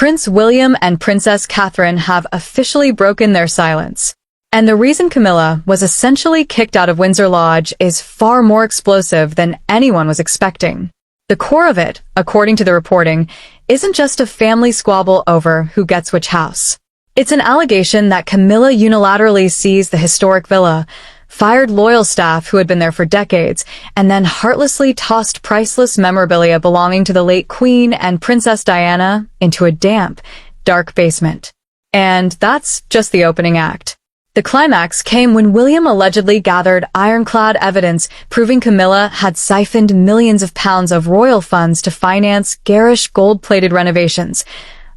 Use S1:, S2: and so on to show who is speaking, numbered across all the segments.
S1: Prince William and Princess Catherine have officially broken their silence. And the reason Camilla was essentially kicked out of Windsor Lodge is far more explosive than anyone was expecting. The core of it, according to the reporting, isn't just a family squabble over who gets which house. It's an allegation that Camilla unilaterally seized the historic villa, fired loyal staff who had been there for decades, and then heartlessly tossed priceless memorabilia belonging to the late Queen and Princess Diana into a damp, dark basement. And that's just the opening act. The climax came when William allegedly gathered ironclad evidence proving Camilla had siphoned millions of pounds of royal funds to finance garish gold-plated renovations,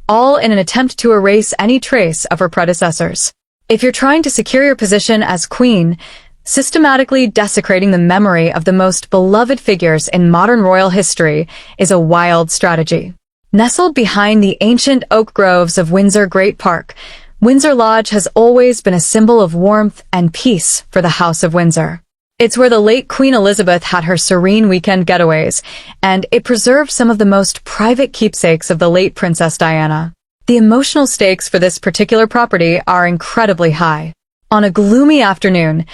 S1: all in an attempt to erase any trace of her predecessors. If you're trying to secure your position as queen, systematically desecrating the memory of the most beloved figures in modern royal history is a wild strategy. Nestled behind the ancient oak groves of Windsor Great Park, Windsor Lodge has always been a symbol of warmth and peace for the House of Windsor. It's where the late Queen Elizabeth had her serene weekend getaways, and it preserved some of the most private keepsakes of the late Princess Diana. The emotional stakes for this particular property are incredibly high. On a gloomy afternoon,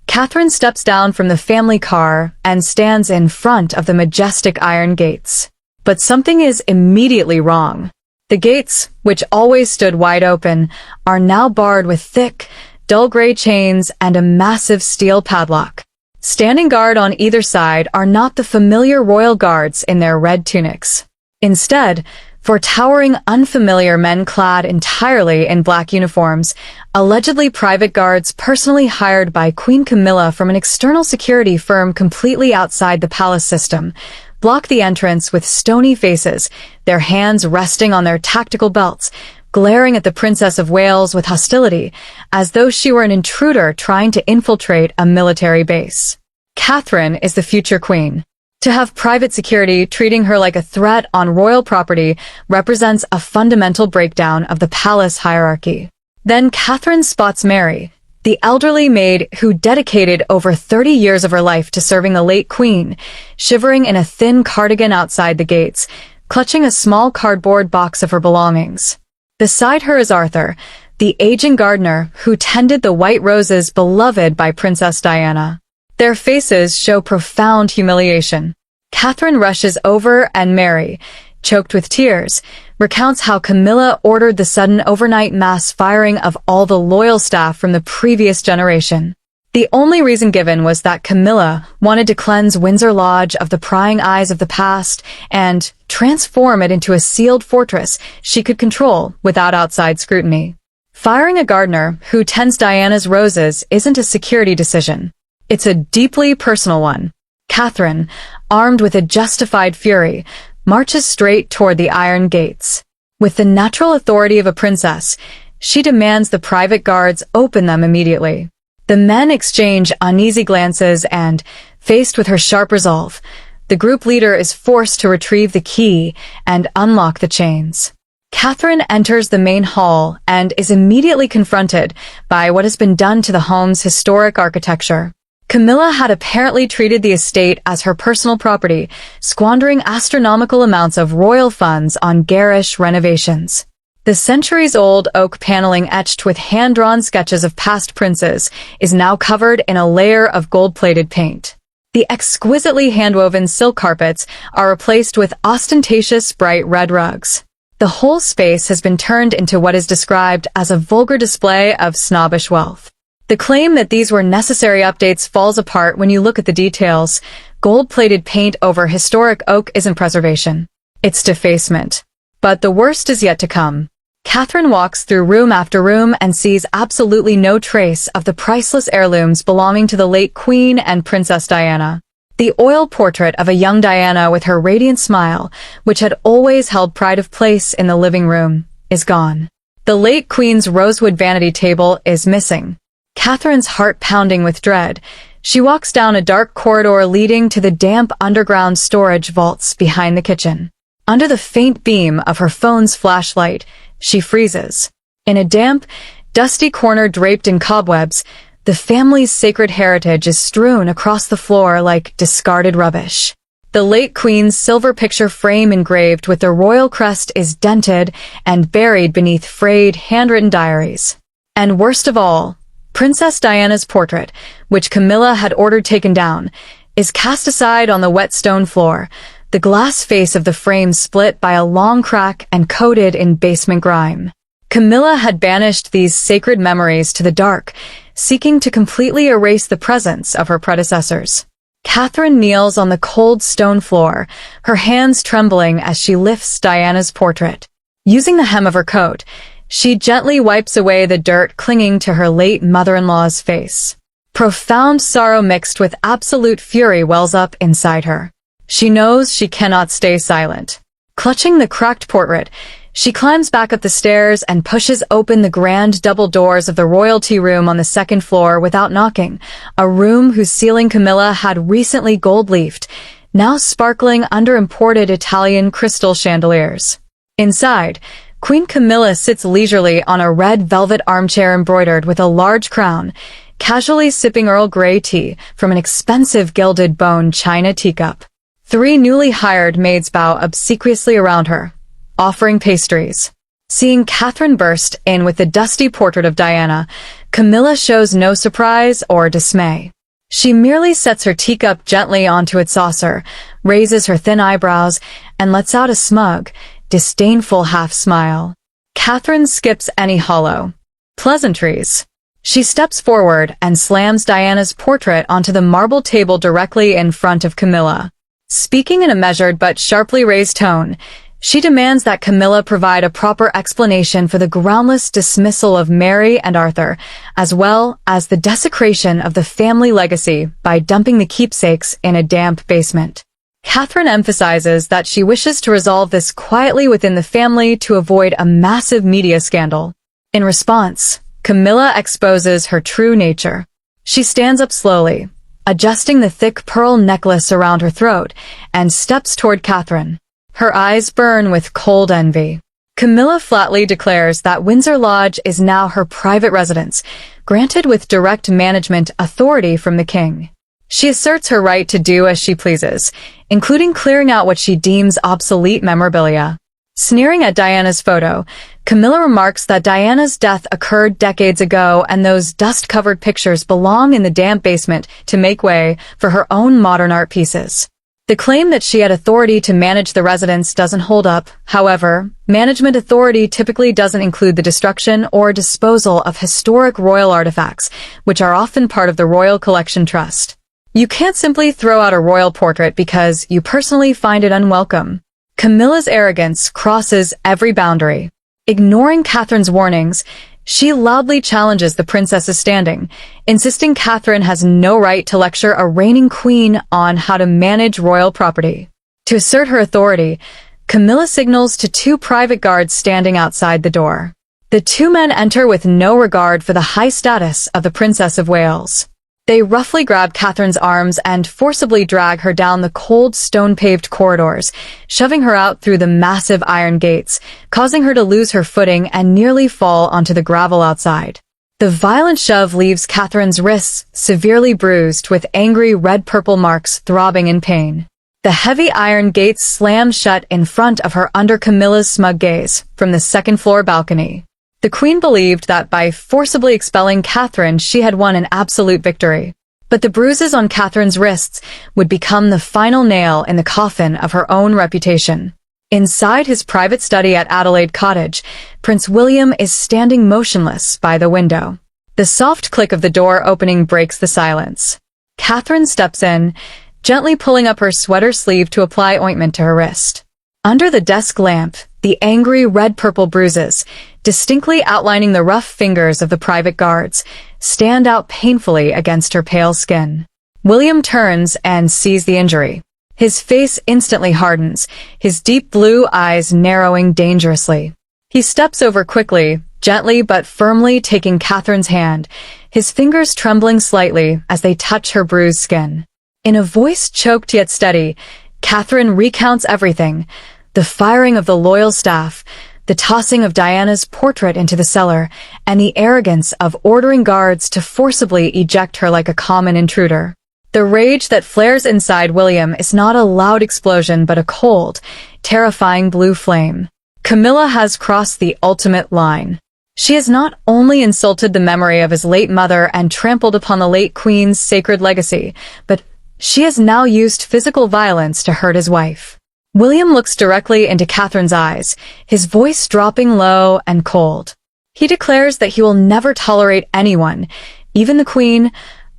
S1: Catherine steps down from the family car and stands in front of the majestic iron gates. But something is immediately wrong. The gates, which always stood wide open, are now barred with thick, dull gray chains and a massive steel padlock. Standing guard on either side are not the familiar royal guards in their red tunics. Instead, four towering, unfamiliar men clad entirely in black uniforms, allegedly private guards personally hired by Queen Camilla from an external security firm completely outside the palace system, block the entrance with stony faces, their hands resting on their tactical belts, glaring at the Princess of Wales with hostility, as though she were an intruder trying to infiltrate a military base. Catherine is the future queen. To have private security treating her like a threat on royal property represents a fundamental breakdown of the palace hierarchy. Then Catherine spots Mary, the elderly maid who dedicated over 30 years of her life to serving the late queen, shivering in a thin cardigan outside the gates, clutching a small cardboard box of her belongings. Beside her is Arthur, the aging gardener who tended the white roses beloved by Princess Diana. Their faces show profound humiliation. Catherine rushes over and Mary, choked with tears, recounts how Camilla ordered the sudden overnight mass firing of all the loyal staff from the previous generation. The only reason given was that Camilla wanted to cleanse Windsor Lodge of the prying eyes of the past and transform it into a sealed fortress she could control without outside scrutiny. Firing a gardener who tends Diana's roses isn't a security decision. It's a deeply personal one. Catherine, armed with a justified fury, marches straight toward the iron gates. With the natural authority of a princess, she demands the private guards open them immediately. The men exchange uneasy glances and, faced with her sharp resolve, the group leader is forced to retrieve the key and unlock the chains. Catherine enters the main hall and is immediately confronted by what has been done to the home's historic architecture. Camilla had apparently treated the estate as her personal property, squandering astronomical amounts of royal funds on garish renovations. The centuries-old oak paneling etched with hand-drawn sketches of past princes is now covered in a layer of gold-plated paint. The exquisitely hand-woven silk carpets are replaced with ostentatious bright red rugs. The whole space has been turned into what is described as a vulgar display of snobbish wealth. The claim that these were necessary updates falls apart when you look at the details. Gold-plated paint over historic oak isn't preservation. It's defacement. But the worst is yet to come. Catherine walks through room after room and sees absolutely no trace of the priceless heirlooms belonging to the late Queen and Princess Diana. The oil portrait of a young Diana with her radiant smile, which had always held pride of place in the living room, is gone. The late Queen's rosewood vanity table is missing. Catherine's heart pounding with dread, she walks down a dark corridor leading to the damp underground storage vaults behind the kitchen. Under the faint beam of her phone's flashlight, she freezes. In a damp, dusty corner draped in cobwebs, the family's sacred heritage is strewn across the floor like discarded rubbish. The late queen's silver picture frame engraved with the royal crest is dented and buried beneath frayed, handwritten diaries. And worst of all, Princess Diana's portrait, which Camilla had ordered taken down, is cast aside on the wet stone floor, the glass face of the frame split by a long crack and coated in basement grime. Camilla had banished these sacred memories to the dark, seeking to completely erase the presence of her predecessors. Catherine kneels on the cold stone floor, her hands trembling as she lifts Diana's portrait. Using the hem of her coat, she gently wipes away the dirt clinging to her late mother-in-law's face. Profound sorrow mixed with absolute fury wells up inside her. She knows she cannot stay silent. Clutching the cracked portrait, she climbs back up the stairs and pushes open the grand double doors of the royalty room on the second floor without knocking, a room whose ceiling Camilla had recently gold-leafed, now sparkling under imported Italian crystal chandeliers. Inside, Queen Camilla sits leisurely on a red velvet armchair embroidered with a large crown, casually sipping Earl Grey tea from an expensive gilded bone china teacup. 3 newly hired maids bow obsequiously around her, offering pastries. Seeing Catherine burst in with the dusty portrait of Diana, Camilla shows no surprise or dismay. She merely sets her teacup gently onto its saucer, raises her thin eyebrows, and lets out a smug, disdainful half-smile. Catherine skips any hollow pleasantries. She steps forward and slams Diana's portrait onto the marble table directly in front of Camilla. Speaking in a measured but sharply raised tone, she demands that Camilla provide a proper explanation for the groundless dismissal of Mary and Arthur, as well as the desecration of the family legacy by dumping the keepsakes in a damp basement. Catherine emphasizes that she wishes to resolve this quietly within the family to avoid a massive media scandal. In response, Camilla exposes her true nature. She stands up slowly, adjusting the thick pearl necklace around her throat, and steps toward Catherine. Her eyes burn with cold envy. Camilla flatly declares that Windsor Lodge is now her private residence, granted with direct management authority from the king. She asserts her right to do as she pleases, including clearing out what she deems obsolete memorabilia. Sneering at Diana's photo, Camilla remarks that Diana's death occurred decades ago and those dust-covered pictures belong in the damp basement to make way for her own modern art pieces. The claim that she had authority to manage the residence doesn't hold up. However, management authority typically doesn't include the destruction or disposal of historic royal artifacts, which are often part of the Royal Collection Trust. You can't simply throw out a royal portrait because you personally find it unwelcome. Camilla's arrogance crosses every boundary. Ignoring Catherine's warnings, she loudly challenges the princess's standing, insisting Catherine has no right to lecture a reigning queen on how to manage royal property. To assert her authority, Camilla signals to 2 private guards standing outside the door. The 2 men enter with no regard for the high status of the Princess of Wales. They roughly grab Catherine's arms and forcibly drag her down the cold stone-paved corridors, shoving her out through the massive iron gates, causing her to lose her footing and nearly fall onto the gravel outside. The violent shove leaves Catherine's wrists severely bruised with angry red-purple marks throbbing in pain. The heavy iron gates slam shut in front of her under Camilla's smug gaze from the second-floor balcony. The queen believed that by forcibly expelling Catherine she had won an absolute victory. But the bruises on Catherine's wrists would become the final nail in the coffin of her own reputation. Inside his private study at Adelaide Cottage, Prince William is standing motionless by the window. The soft click of the door opening breaks the silence. Catherine steps in, gently pulling up her sweater sleeve to apply ointment to her wrist. Under the desk lamp, the angry red-purple bruises, distinctly outlining the rough fingers of the private guards, stand out painfully against her pale skin. William turns and sees the injury. His face instantly hardens, his deep blue eyes narrowing dangerously. He steps over quickly, gently but firmly taking Catherine's hand, his fingers trembling slightly as they touch her bruised skin. In a voice choked yet steady, Catherine recounts everything: the firing of the loyal staff, the tossing of Diana's portrait into the cellar, and the arrogance of ordering guards to forcibly eject her like a common intruder. The rage that flares inside William is not a loud explosion but a cold, terrifying blue flame. Camilla has crossed the ultimate line. She has not only insulted the memory of his late mother and trampled upon the late Queen's sacred legacy, but she has now used physical violence to hurt his wife. William looks directly into Catherine's eyes, his voice dropping low and cold. He declares that he will never tolerate anyone, even the Queen,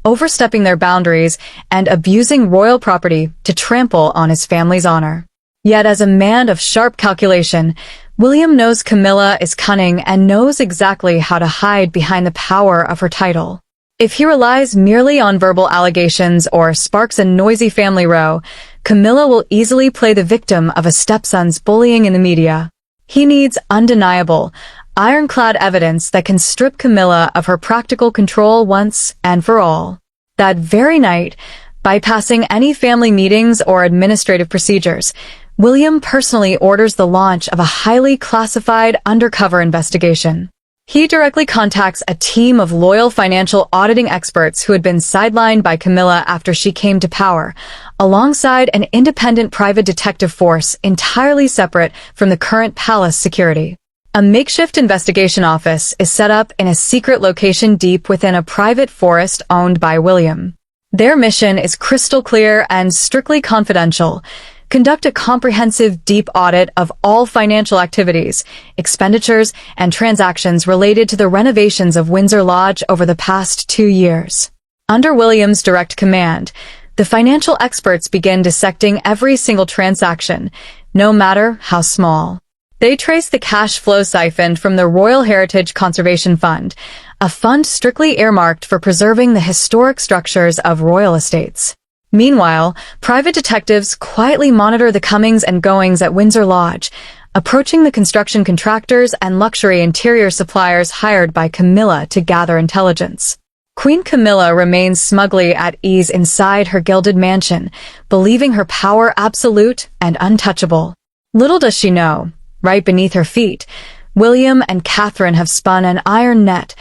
S1: overstepping their boundaries and abusing royal property to trample on his family's honor. Yet as a man of sharp calculation, William knows Camilla is cunning and knows exactly how to hide behind the power of her title. If he relies merely on verbal allegations or sparks a noisy family row, Camilla will easily play the victim of a stepson's bullying in the media. He needs undeniable, ironclad evidence that can strip Camilla of her practical control once and for all. That very night, bypassing any family meetings or administrative procedures, William personally orders the launch of a highly classified undercover investigation. He directly contacts a team of loyal financial auditing experts who had been sidelined by Camilla after she came to power, alongside an independent private detective force entirely separate from the current palace security. A makeshift investigation office is set up in a secret location deep within a private forest owned by William. Their mission is crystal clear and strictly confidential. Conduct a comprehensive deep audit of all financial activities, expenditures, and transactions related to the renovations of Windsor Lodge over the past 2 years. Under William's direct command, the financial experts begin dissecting every single transaction, no matter how small. They trace the cash flow siphoned from the Royal Heritage Conservation Fund, a fund strictly earmarked for preserving the historic structures of royal estates. Meanwhile, private detectives quietly monitor the comings and goings at Windsor Lodge, approaching the construction contractors and luxury interior suppliers hired by Camilla to gather intelligence. Queen Camilla remains smugly at ease inside her gilded mansion, believing her power absolute and untouchable. Little does she know, right beneath her feet, William and Catherine have spun an iron net,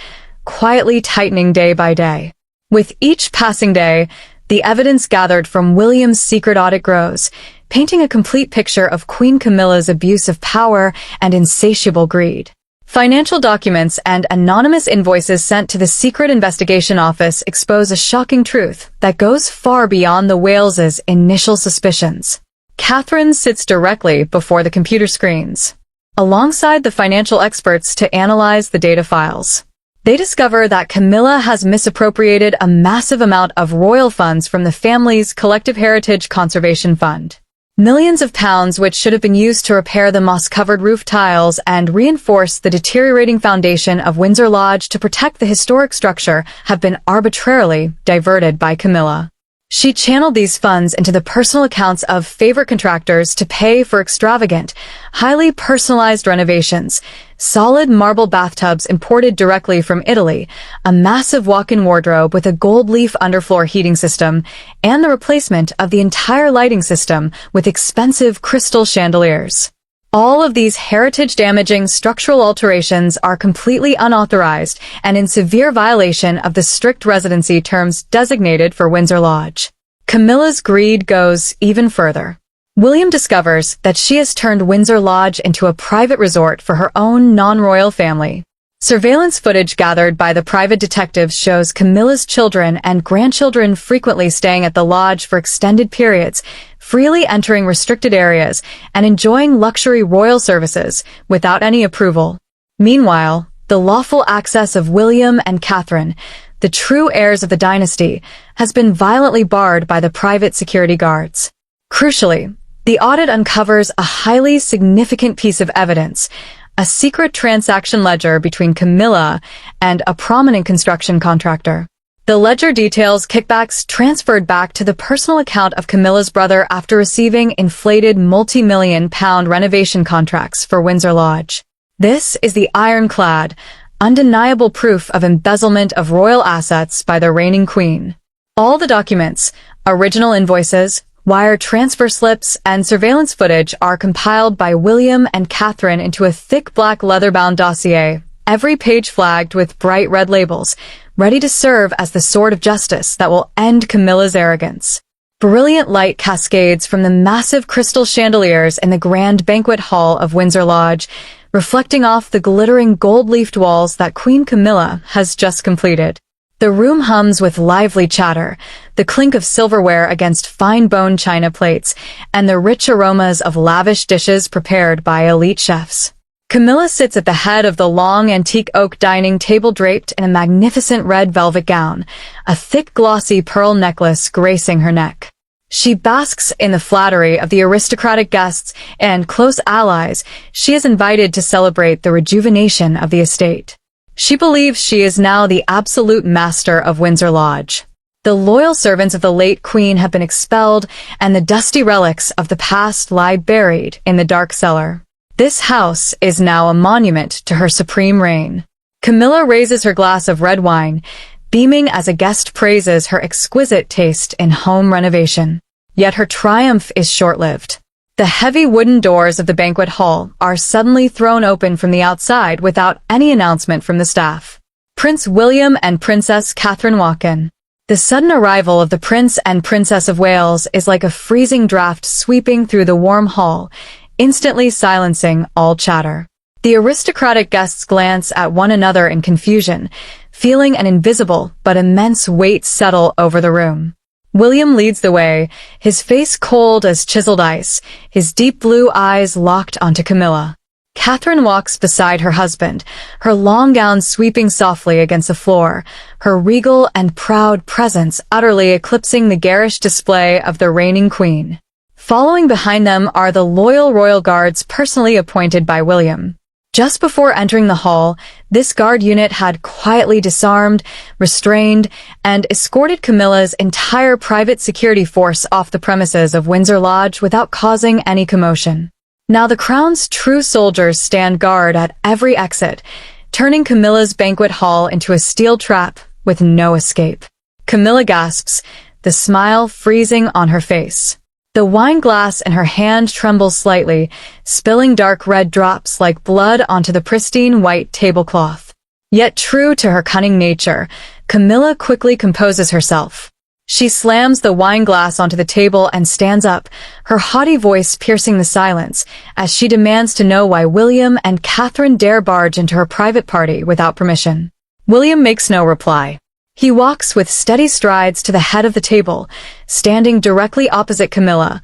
S1: quietly tightening day by day. With each passing day, the evidence gathered from William's secret audit grows, painting a complete picture of Queen Camilla's abuse of power and insatiable greed. Financial documents and anonymous invoices sent to the secret investigation office expose a shocking truth that goes far beyond the Wales's initial suspicions. Catherine sits directly before the computer screens, alongside the financial experts to analyze the data files. They discover that Camilla has misappropriated a massive amount of royal funds from the family's collective heritage conservation fund. Millions of pounds which should have been used to repair the moss-covered roof tiles and reinforce the deteriorating foundation of Windsor Lodge to protect the historic structure have been arbitrarily diverted by Camilla. She channeled these funds into the personal accounts of favorite contractors to pay for extravagant, highly personalized renovations, solid marble bathtubs imported directly from Italy, a massive walk-in wardrobe with a gold leaf underfloor heating system, and the replacement of the entire lighting system with expensive crystal chandeliers. All of these heritage-damaging structural alterations are completely unauthorized and in severe violation of the strict residency terms designated for Windsor Lodge. Camilla's greed goes even further. William discovers that she has turned Windsor Lodge into a private resort for her own non-royal family. Surveillance footage gathered by the private detectives shows Camilla's children and grandchildren frequently staying at the lodge for extended periods, freely entering restricted areas and enjoying luxury royal services without any approval. Meanwhile, the lawful access of William and Catherine, the true heirs of the dynasty, has been violently barred by the private security guards. Crucially, the audit uncovers a highly significant piece of evidence, a secret transaction ledger between Camilla and a prominent construction contractor. The ledger details kickbacks transferred back to the personal account of Camilla's brother after receiving inflated multi-million-pound renovation contracts for Windsor Lodge. This is the ironclad, undeniable proof of embezzlement of royal assets by the reigning queen. All the documents, original invoices, wire transfer slips, and surveillance footage are compiled by William and Catherine into a thick black leather-bound dossier, every page flagged with bright red labels, ready to serve as the sword of justice that will end Camilla's arrogance. Brilliant light cascades from the massive crystal chandeliers in the grand banquet hall of Windsor Lodge, reflecting off the glittering gold-leafed walls that Queen Camilla has just completed. The room hums with lively chatter, the clink of silverware against fine-boned china plates, and the rich aromas of lavish dishes prepared by elite chefs. Camilla sits at the head of the long antique oak dining table draped in a magnificent red velvet gown, a thick glossy pearl necklace gracing her neck. She basks in the flattery of the aristocratic guests and close allies she is invited to celebrate the rejuvenation of the estate. She believes she is now the absolute master of Windsor Lodge. The loyal servants of the late queen have been expelled, and the dusty relics of the past lie buried in the dark cellar. This house is now a monument to her supreme reign. Camilla raises her glass of red wine, beaming as a guest praises her exquisite taste in home renovation. Yet her triumph is short-lived. The heavy wooden doors of the banquet hall are suddenly thrown open from the outside without any announcement from the staff. Prince William and Princess Catherine walk in. The sudden arrival of the Prince and Princess of Wales is like a freezing draft sweeping through the warm hall, instantly silencing all chatter. The aristocratic guests glance at one another in confusion, feeling an invisible but immense weight settle over the room. William leads the way, his face cold as chiseled ice, his deep blue eyes locked onto Camilla. Catherine walks beside her husband, her long gown sweeping softly against the floor, her regal and proud presence utterly eclipsing the garish display of the reigning queen. Following behind them are the loyal royal guards personally appointed by William. Just before entering the hall, this guard unit had quietly disarmed, restrained, and escorted Camilla's entire private security force off the premises of Windsor Lodge without causing any commotion. Now the crown's true soldiers stand guard at every exit, turning Camilla's banquet hall into a steel trap with no escape. Camilla gasps, the smile freezing on her face. The wine glass in her hand trembles slightly, spilling dark red drops like blood onto the pristine white tablecloth. Yet true to her cunning nature, Camilla quickly composes herself. She slams the wine glass onto the table and stands up, her haughty voice piercing the silence, as she demands to know why William and Catherine dare barge into her private party without permission. William makes no reply. He walks with steady strides to the head of the table, standing directly opposite Camilla.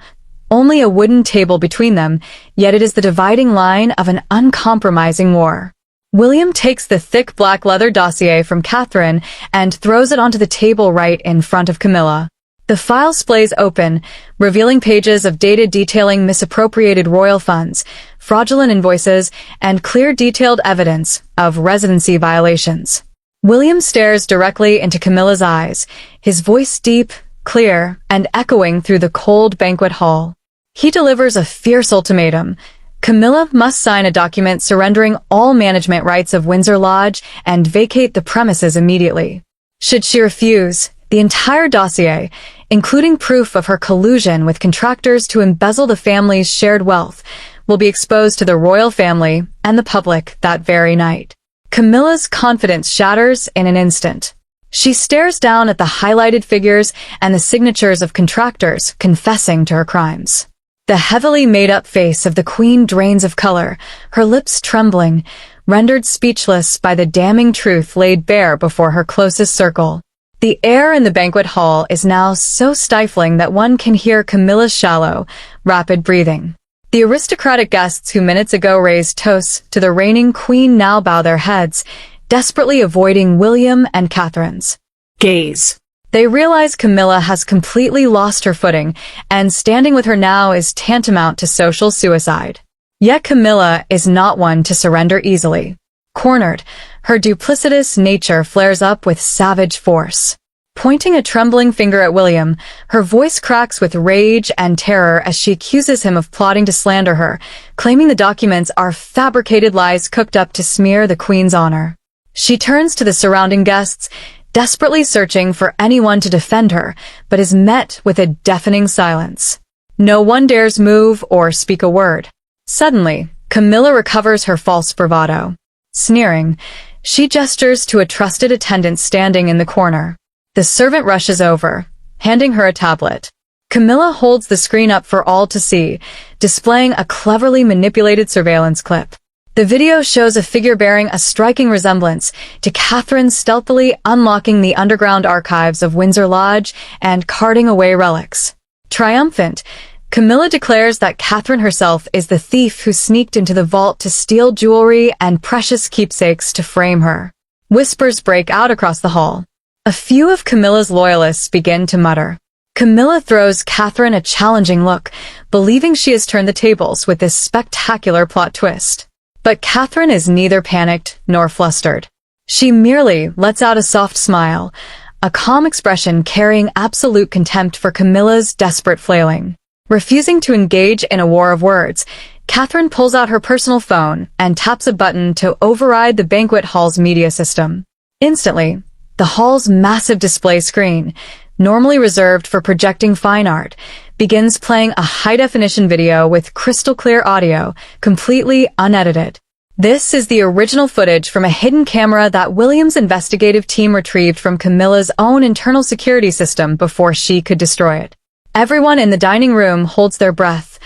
S1: Only a wooden table between them, yet it is the dividing line of an uncompromising war. William takes the thick black leather dossier from Catherine and throws it onto the table right in front of Camilla. The file splays open, revealing pages of data detailing misappropriated royal funds, fraudulent invoices, and clear detailed evidence of residency violations. William stares directly into Camilla's eyes, his voice deep, clear, and echoing through the cold banquet hall. He delivers a fierce ultimatum. Camilla must sign a document surrendering all management rights of Windsor Lodge and vacate the premises immediately. Should she refuse, the entire dossier, including proof of her collusion with contractors to embezzle the family's shared wealth, will be exposed to the royal family and the public that very night. Camilla's confidence shatters in an instant. She stares down at the highlighted figures and the signatures of contractors confessing to her crimes. The heavily made-up face of the queen drains of color, her lips trembling, rendered speechless by the damning truth laid bare before her closest circle. The air in the banquet hall is now so stifling that one can hear Camilla's shallow, rapid breathing. The aristocratic guests who minutes ago raised toasts to the reigning queen now bow their heads, desperately avoiding William and Catherine's gaze. They realize Camilla has completely lost her footing, and standing with her now is tantamount to social suicide. Yet Camilla is not one to surrender easily. Cornered, her duplicitous nature flares up with savage force. Pointing a trembling finger at William, her voice cracks with rage and terror as she accuses him of plotting to slander her, claiming the documents are fabricated lies cooked up to smear the queen's honor. She turns to the surrounding guests, desperately searching for anyone to defend her, but is met with a deafening silence. No one dares move or speak a word. Suddenly, Camilla recovers her false bravado. Sneering, She gestures to a trusted attendant standing in the corner. The servant rushes over, handing her a tablet. Camilla holds the screen up for all to see, displaying a cleverly manipulated surveillance clip. The video shows a figure bearing a striking resemblance to Catherine stealthily unlocking the underground archives of Windsor Lodge and carting away relics. Triumphant, Camilla declares that Catherine herself is the thief who sneaked into the vault to steal jewelry and precious keepsakes to frame her. Whispers break out across the hall. A few of Camilla's loyalists begin to mutter. Camilla throws Catherine a challenging look, believing she has turned the tables with this spectacular plot twist. But Catherine is neither panicked nor flustered. She merely lets out a soft smile, a calm expression carrying absolute contempt for Camilla's desperate flailing. Refusing to engage in a war of words, Catherine pulls out her personal phone and taps a button to override the banquet hall's media system. Instantly, the hall's massive display screen, normally reserved for projecting fine art, begins playing a high-definition video with crystal-clear audio, completely unedited. This is the original footage from a hidden camera that Williams' investigative team retrieved from Camilla's own internal security system before she could destroy it. Everyone in the dining room holds their breath,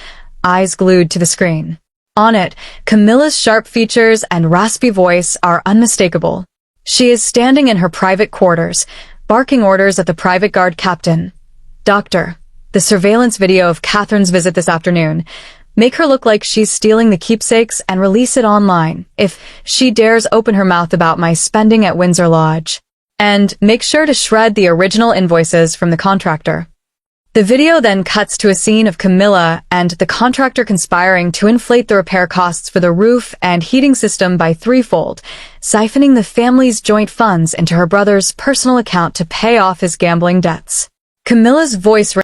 S1: eyes glued to the screen. On it, Camilla's sharp features and raspy voice are unmistakable. She is standing in her private quarters, barking orders at the private guard captain. "Doctor, the surveillance video of Catherine's visit this afternoon. Make her look like she's stealing the keepsakes and release it online, if she dares open her mouth about my spending at Windsor Lodge. And make sure to shred the original invoices from the contractor." The video then cuts to a scene of Camilla and the contractor conspiring to inflate the repair costs for the roof and heating system by threefold, siphoning the family's joint funds into her brother's personal account to pay off his gambling debts. Camilla's voice